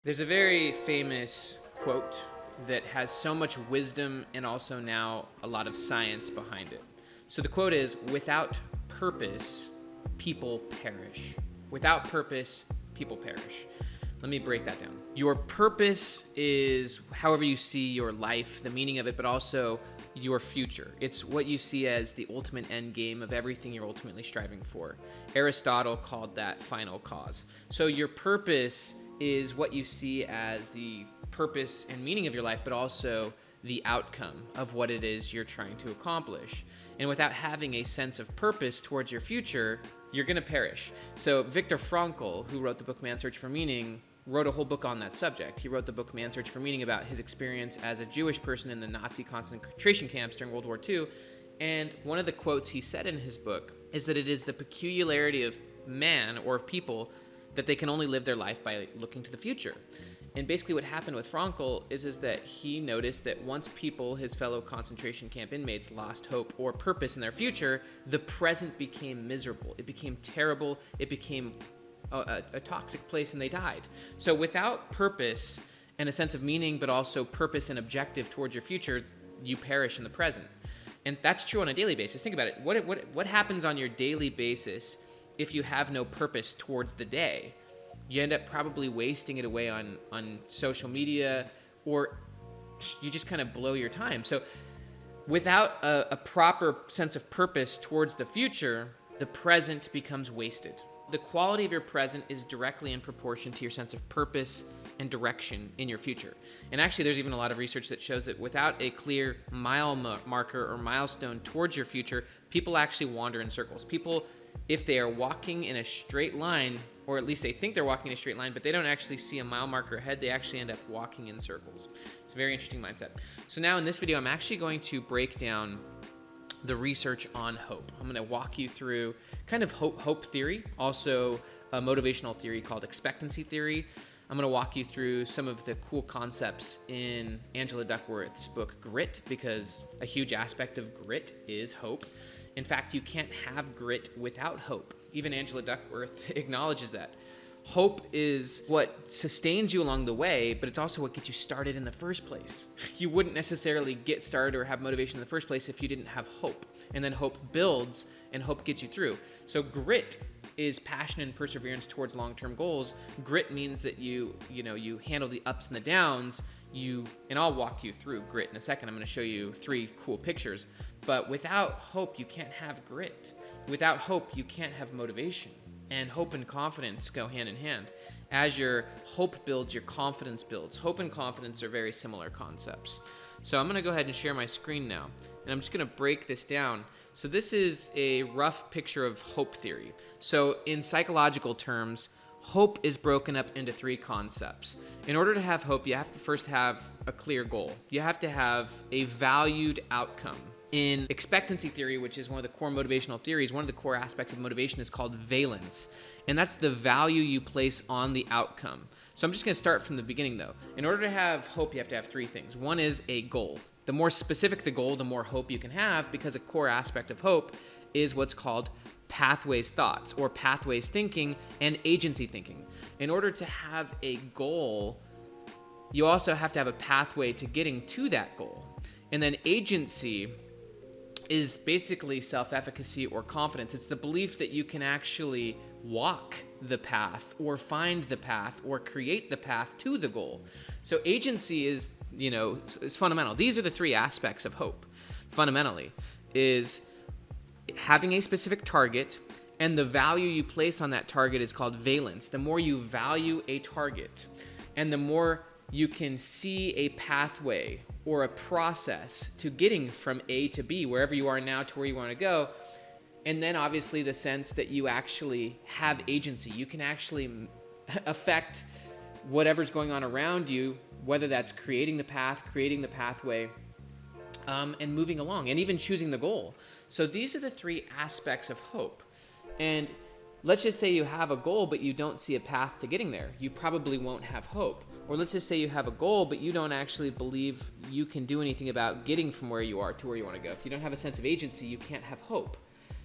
There's a very famous quote that has so much wisdom and also now a lot of science behind it. So the quote is, without purpose, people perish. Without purpose, people perish. Let me break that down. Your purpose is however you see your life, the meaning of it, but also your future. It's what you see as the ultimate end game of everything you're ultimately striving for. Aristotle called that final cause. So your purpose is what you see as the purpose and meaning of your life, but also the outcome of what it is you're trying to accomplish. And without having a sense of purpose towards your future, you're going to perish. So Viktor Frankl, who wrote the book Man's Search for Meaning, wrote a whole book on that subject. He wrote the book Man's Search for Meaning about his experience as a Jewish person in the Nazi concentration camps during World War II. And one of the quotes he said in his book is that it is the peculiarity of man or people that they can only live their life by looking to the future. And basically what happened with Frankl is that he noticed that once people, his fellow concentration camp inmates, lost hope or purpose in their future, the present became miserable. It became terrible. It became a toxic place, and they died. So without purpose and a sense of meaning, but also purpose and objective towards your future, you perish in the present. And that's true on a daily basis. Think about it. What happens on your daily basis if you have no purpose towards the day? You end up probably wasting it away on social media, or you just kind of blow your time. So without a proper sense of purpose towards the future, the present becomes wasted. The quality of your present is directly in proportion to your sense of purpose and direction in your future. And actually, there's even a lot of research that shows that without a clear mile marker or milestone towards your future, people actually wander in circles. People, if they are walking in a straight line, or at least they think they're walking in a straight line, but they don't actually see a mile marker ahead, they actually end up walking in circles. It's a very interesting mindset. So now in this video, I'm actually going to break down the research on hope. I'm going to walk you through kind of hope theory, also a motivational theory called expectancy theory. I'm going to walk you through some of the cool concepts in Angela Duckworth's book, Grit, because a huge aspect of grit is hope. In fact, you can't have grit without hope. Even Angela Duckworth acknowledges that. Hope is what sustains you along the way, but it's also what gets you started in the first place. You wouldn't necessarily get started or have motivation in the first place if you didn't have hope. And then hope builds, and hope gets you through. So grit is passion and perseverance towards long-term goals. Grit means that you handle the ups and the downs. And I'll walk you through grit in a second. I'm going to show you 3 cool pictures. But without hope, you can't have grit. Without hope, you can't have motivation. And hope and confidence go hand in hand. As your hope builds, your confidence builds. Hope and confidence are very similar concepts. So I'm going to go ahead and share my screen now. And I'm just going to break this down. So this is a rough picture of hope theory. So in psychological terms, hope is broken up into 3 concepts. In order to have hope, you have to first have a clear goal. You have to have a valued outcome. In expectancy theory, which is one of the core motivational theories, one of the core aspects of motivation is called VALENCE. And that's the value you place on the outcome. So I'm just going to start from the beginning, though. In order to have hope, you have to have 3 things. One is a goal. The more specific the goal, the more hope you can have, because a core aspect of hope is what's called pathways thoughts, or pathways thinking, and agency thinking. In order to have a goal, you also have to have a pathway to getting to that goal. And then agency is basically self-efficacy or confidence. It's the belief that you can actually walk the path or find the path or create the path to the goal. So agency is fundamental. These are the 3 aspects of hope, fundamentally, is having a specific target, and the value you place on that target is called valence. The more you value a target, and the more you can see a pathway or a process to getting from A to B, wherever you are now to where you want to go. And then obviously the sense that you actually have agency. You can actually affect whatever's going on around you, whether that's creating the path, creating the pathway, and moving along, and even choosing the goal. So these are the 3 aspects of hope. And let's just say you have a goal, but you don't see a path to getting there. You probably won't have hope. Or let's just say you have a goal, but you don't actually believe you can do anything about getting from where you are to where you want to go. If you don't have a sense of agency, you can't have hope.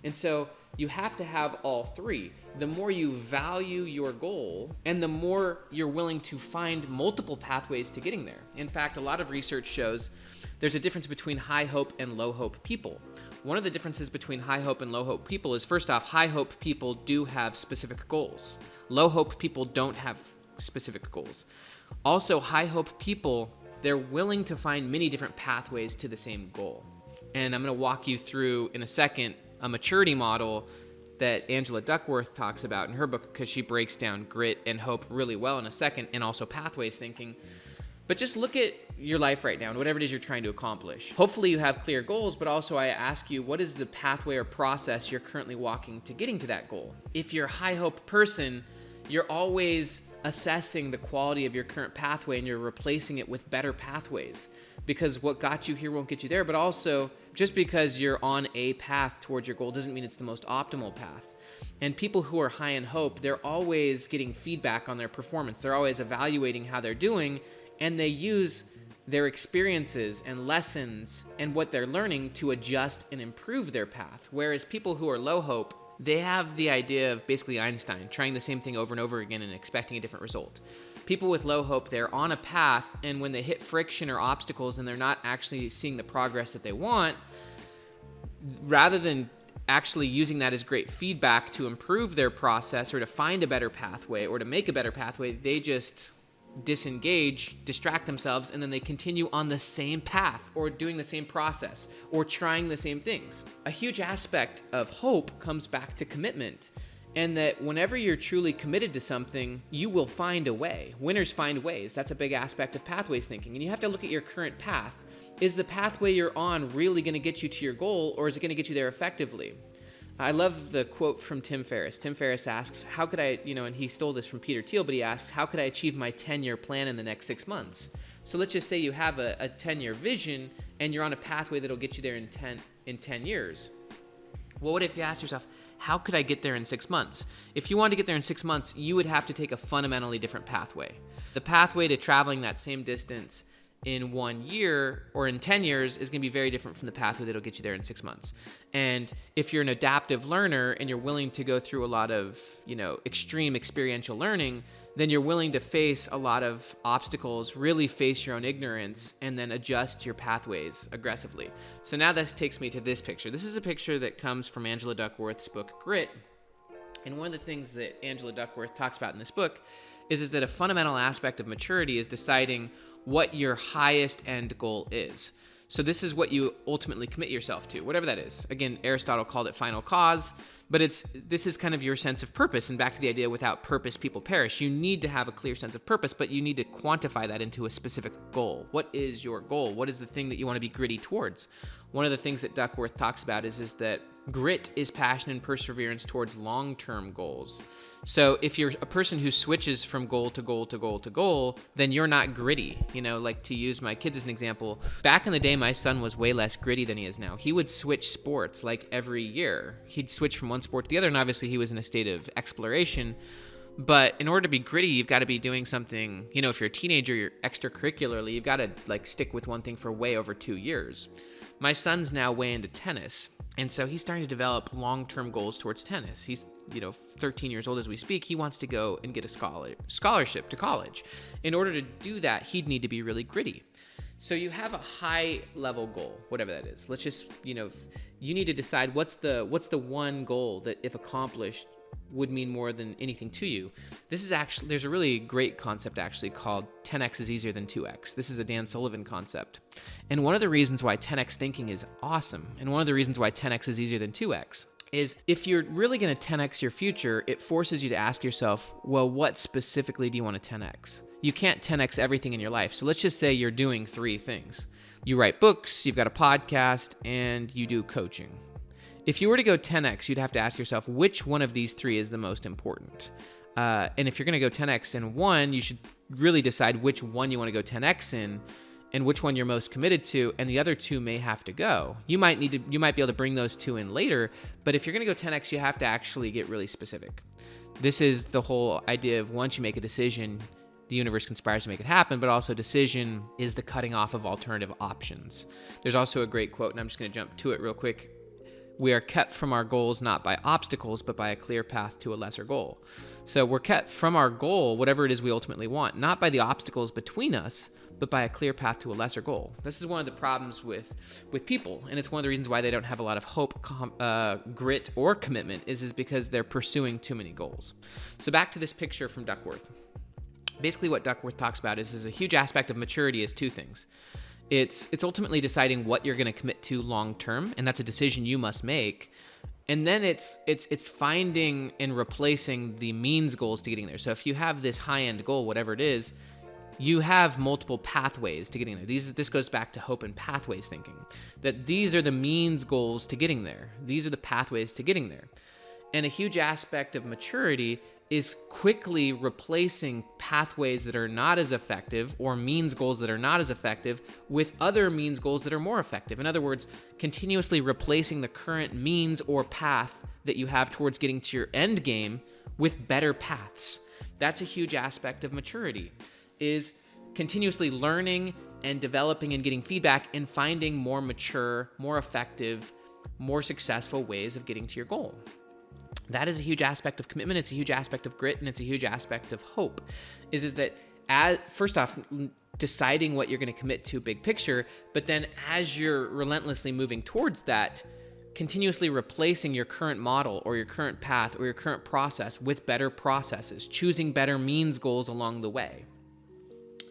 And so you have to have all three. The more you value your goal, and the more you're willing to find multiple pathways to getting there. In fact, a lot of research shows there's a difference between high hope and low hope people. One of the differences between high hope and low hope people is, first off, high hope people do have specific goals. Low hope people don't have specific goals. Also, high hope people, they're willing to find many different pathways to the same goal. And I'm going to walk you through in a second a maturity model that Angela Duckworth talks about in her book, because she breaks down grit and hope really well in a second, and also pathways thinking. But just look at your life right now and whatever it is you're trying to accomplish. Hopefully you have clear goals, but also I ask you, what is the pathway or process you're currently walking to getting to that goal? If you're a high hope person, you're always assessing the quality of your current pathway and you're replacing it with better pathways, because what got you here won't get you there. But also, just because you're on a path towards your goal doesn't mean it's the most optimal path. And people who are high in hope, they're always getting feedback on their performance. They're always evaluating how they're doing, and they use their experiences and lessons and what they're learning to adjust and improve their path. Whereas people who are low hope, they have the idea of basically Einstein, trying the same thing over and over again and expecting a different result. People with low hope, they're on a path, and when they hit friction or obstacles and they're not actually seeing the progress that they want, rather than actually using that as great feedback to improve their process or to find a better pathway or to make a better pathway, they just disengage, distract themselves, and then they continue on the same path or doing the same process or trying the same things. A huge aspect of hope comes back to commitment, and that whenever you're truly committed to something, you will find a way. Winners find ways. That's a big aspect of pathways thinking. And you have to look at your current path. Is the pathway you're on really going to get you to your goal, or is it going to get you there effectively? I love the quote from Tim Ferriss. Tim Ferriss asks, how could I, and he stole this from Peter Thiel, but he asks, how could I achieve my 10-year plan in the next 6 months? So let's just say you have a 10-year vision and you're on a pathway that'll get you there in 10 years. Well, what if you ask yourself, how could I get there in 6 months? If you wanted to get there in 6 months, you would have to take a fundamentally different pathway. The pathway to traveling that same distance in 1 year or in 10 years is going to be very different from the pathway that'll get you there in 6 months. And if you're an adaptive learner and you're willing to go through a lot of, extreme experiential learning, then you're willing to face a lot of obstacles, really face your own ignorance, and then adjust your pathways aggressively. So now this takes me to this picture. This is a picture that comes from Angela Duckworth's book, Grit. And one of the things that Angela Duckworth talks about in this book is that a fundamental aspect of maturity is deciding what your highest end goal is. So this is what you ultimately commit yourself to, whatever that is. Again, Aristotle called it final cause, but this is kind of your sense of purpose. And back to the idea, without purpose, people perish. You need to have a clear sense of purpose, but you need to quantify that into a specific goal. What is your goal? What is the thing that you want to be gritty towards? One of the things that Duckworth talks about is that grit is passion and perseverance towards long-term goals. So if you're a person who switches from goal to goal to goal to goal, then you're not gritty. Like, to use my kids as an example, back in the day, my son was way less gritty than he is now. He would switch sports like every year. He'd switch from one sport to the other, and obviously he was in a state of exploration. But in order to be gritty, you've got to be doing something, if you're a teenager, you're extracurricularly, you've got to stick with one thing for way over 2 years. My son's now way into tennis, and so he's starting to develop long-term goals towards tennis. He's 13 years old as we speak. He wants to go and get a scholarship to college. In order to do that, he'd need to be really gritty. So you have a high level goal, whatever that is. Let's just, you need to decide what's the one goal that, if accomplished, would mean more than anything to you. There's a really great concept actually called 10x is easier than 2x. This is a Dan Sullivan concept. And one of the reasons why 10x thinking is awesome, and one of the reasons why 10x is easier than 2x, is if you're really going to 10x your future, it forces you to ask yourself, well, what specifically do you want to 10x? You can't 10x everything in your life. So let's just say you're doing 3 things. You write books, you've got a podcast, and you do coaching. If you were to go 10x, you'd have to ask yourself, which one of these 3 is the most important? And if you're going to go 10x in one, you should really decide which one you want to go 10x in, and which one you're most committed to, and the other 2 may have to go. You might be able to bring those 2 in later, but if you're going to go 10x, you have to actually get really specific. This is the whole idea of, once you make a decision, the universe conspires to make it happen, but also decision is the cutting off of alternative options. There's also a great quote, and I'm just going to jump to it real quick. We are kept from our goals not by obstacles, but by a clear path to a lesser goal. So we're kept from our goal, whatever it is we ultimately want, not by the obstacles between us, but by a clear path to a lesser goal. This is one of the problems with people, and it's one of the reasons why they don't have a lot of hope, grit, or commitment is because they're pursuing too many goals. So back to this picture from Duckworth. Basically what Duckworth talks about is a huge aspect of maturity is two things. It's ultimately deciding what you're going to commit to long term, and that's a decision you must make. And then it's finding and replacing the means goals to getting there. So if you have this high-end goal, whatever it is, you have multiple pathways to getting there. This goes back to hope and pathways thinking, that these are the means goals to getting there. These are the pathways to getting there. And a huge aspect of maturity is quickly replacing pathways that are not as effective or means goals that are not as effective with other means goals that are more effective. In other words, continuously replacing the current means or path that you have towards getting to your end game with better paths. That's a huge aspect of maturity, is continuously learning and developing and getting feedback and finding more mature, more effective, more successful ways of getting to your goal. That is a huge aspect of commitment. It's a huge aspect of grit, and it's a huge aspect of hope. Is that first off, deciding what you're going to commit to, big picture, but then as you're relentlessly moving towards that, continuously replacing your current model or your current path or your current process with better processes, choosing better means goals along the way.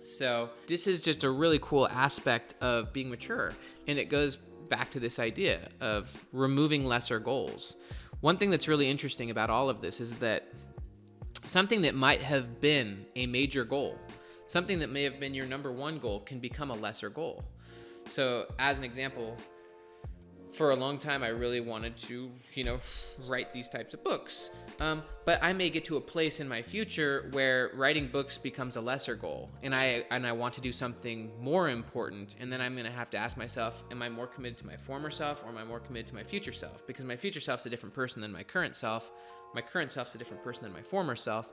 So this is just a really cool aspect of being mature, and it goes back to this idea of removing lesser goals. One thing that's really interesting about all of this is that something that might have been a major goal, something that may have been your number one goal, can become a lesser goal. So as an example, for a long time, I really wanted to, write these types of books. But I may get to a place in my future where writing books becomes a lesser goal, and I want to do something more important. And then I'm going to have to ask myself, am I more committed to my former self, or am I more committed to my future self? Because my future self's a different person than my current self. My current self's a different person than my former self.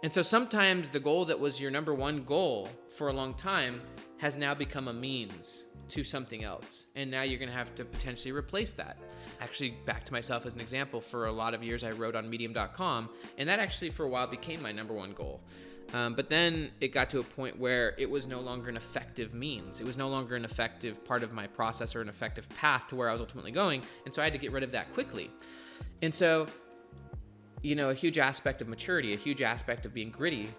And so sometimes the goal that was your number one goal for a long time has now become a means to something else. And now you're going to have to potentially replace that. Actually, back to myself as an example, for a lot of years I wrote on medium.com, and that actually for a while became my number one goal. But then it got to a point where it was no longer an effective means. It was no longer an effective part of my process or an effective path to where I was ultimately going. And so I had to get rid of that quickly. And so, a huge aspect of maturity, a huge aspect of being gritty,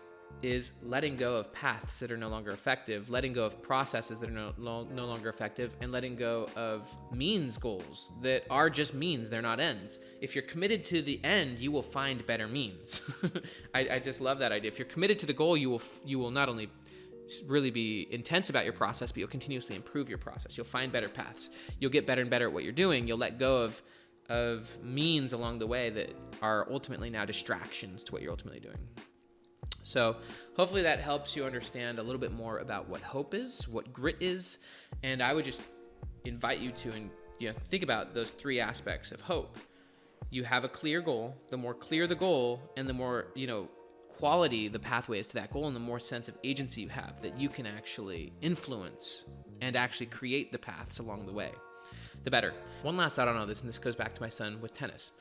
is letting go of paths that are no longer effective, letting go of processes that are no longer effective, and letting go of means goals that are just means, they're not ends. If you're committed to the end, you will find better means. I just love that idea. If you're committed to the goal, you will not only really be intense about your process, but you'll continuously improve your process. You'll find better paths. You'll get better and better at what you're doing. You'll let go of means along the way that are ultimately now distractions to what you're ultimately doing. So hopefully that helps you understand a little bit more about what hope is, what grit is, and I would just invite you to think about those three aspects of hope. You have a clear goal. The more clear the goal, and the more quality the pathways to that goal, and the more sense of agency you have that you can actually influence and actually create the paths along the way, the better. One last thought on all this, and this goes back to my son with tennis.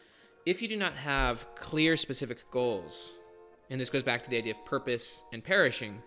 If you do not have clear, specific goals, and this goes back to the idea of purpose and perishing,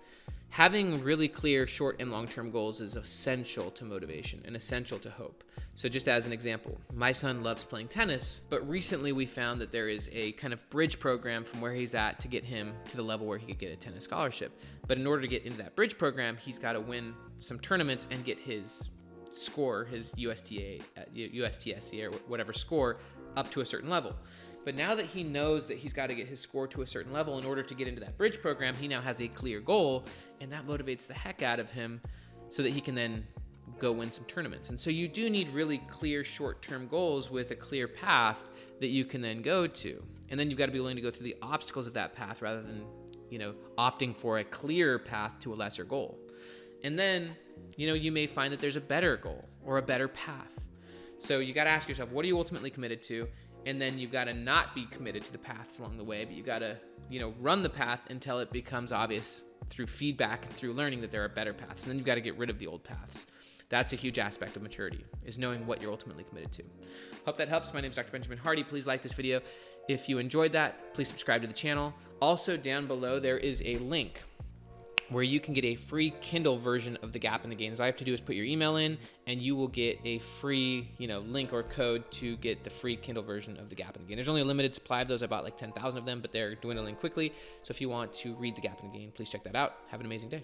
having really clear short and long-term goals is essential to motivation and essential to hope. So just as an example, my son loves playing tennis, but recently we found that there is a kind of bridge program from where he's at to get him to the level where he could get a tennis scholarship. But in order to get into that bridge program, he's got to win some tournaments and get his score, his USTSC or whatever score, up to a certain level. But now that he knows that he's got to get his score to a certain level in order to get into that bridge program, he now has a clear goal, and that motivates the heck out of him so that he can then go win some tournaments. And so you do need really clear short-term goals with a clear path that you can then go to. And then you've got to be willing to go through the obstacles of that path rather than, opting for a clear path to a lesser goal. And then, you may find that there's a better goal or a better path. So you got to ask yourself, what are you ultimately committed to? And then you've got to not be committed to the paths along the way, but you got to, run the path until it becomes obvious through feedback and through learning that there are better paths. And then you've got to get rid of the old paths. That's a huge aspect of maturity, is knowing what you're ultimately committed to. Hope that helps. My name is Dr. Benjamin Hardy. Please like this video. If you enjoyed that, please subscribe to the channel. Also, down below, there is a link where you can get a free Kindle version of The Gap and the Gain. All you have to do is put your email in, and you will get a free, link or code to get the free Kindle version of The Gap and the Gain. There's only a limited supply of those. I bought like 10,000 of them, but they're dwindling quickly. So if you want to read The Gap and the Gain, please check that out. Have an amazing day.